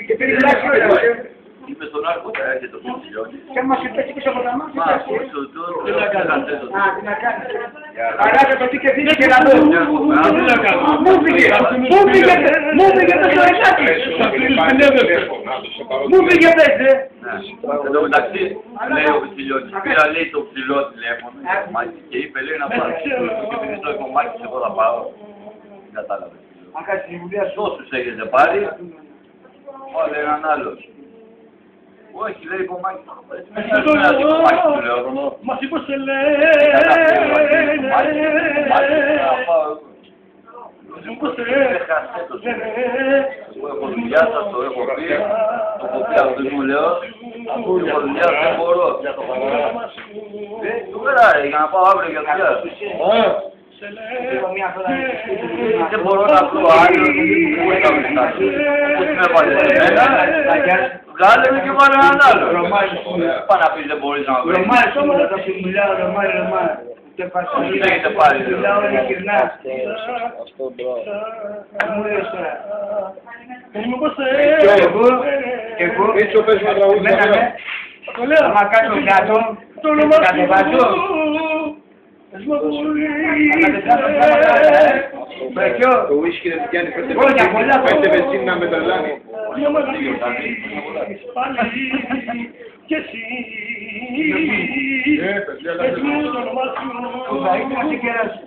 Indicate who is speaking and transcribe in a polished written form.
Speaker 1: Και πήρε λάθη όλα.
Speaker 2: Είμαι στον Άρχοντα, έρχεται το ψιλιόνι.
Speaker 1: Και άμα σου πέσει πίσω από τα μάτια.
Speaker 2: Μα, πίσω, τι να κάνετε.
Speaker 1: Α, τι να κάνεις. Αράτε το τι και δίνει και να δω. Μου πήγε το σωρετάκι. Μου πήγε πέστε.
Speaker 2: Εν τω μεταξύ, λέει ο Βασιλιώτης, πήρα λέει το ψηλό τηλέφωνο και είπε λέει να πάρω. Και επειδή στο κομμάτι εγώ θα πάω. Δεν κατάλαβε.
Speaker 1: Αν κάνεις τη δουλειά σου.
Speaker 2: Τόσους έχετε πάρει, όλα έναν άλλος. Όχι, λέει κομμάτι.
Speaker 3: Μα τι πως σε λένε.
Speaker 2: Εγώ έχω δουλειά, σας το έχω πει. Το έχω πει αυτούς μου λέω. Έχω δουλειά, δεν μπορώ. Τώρα, για να πάω αύριο για δουλειά. Δεν μπορώ να πω άλλο. Πού θα με στάσει. Πώς με έβαλε εμένα. Βγάλε με και βάλε έναν άλλο. Πά να πεις δεν μπορείς να βρεις.
Speaker 1: Ρωμάρες όμως θα σου μιλάω, Ρωμάρες. Και πασχολεί.
Speaker 2: Τι έχετε πάρει.
Speaker 1: Μιλάω ειλικρινά. Μου λες τώρα. Και εγώ.
Speaker 4: Έτσι ο πες με τραγούδι.
Speaker 1: Άμα κάνω κάτω, κατεβάζω.
Speaker 4: Το ουίσκι δεν πιάνει πέντε βενζίνη να με τρελάνει.
Speaker 3: Και εσύ,
Speaker 4: Παιδιά,
Speaker 3: πες μου το όνομά σου.
Speaker 1: Θα ήθελα να σε κεράσω.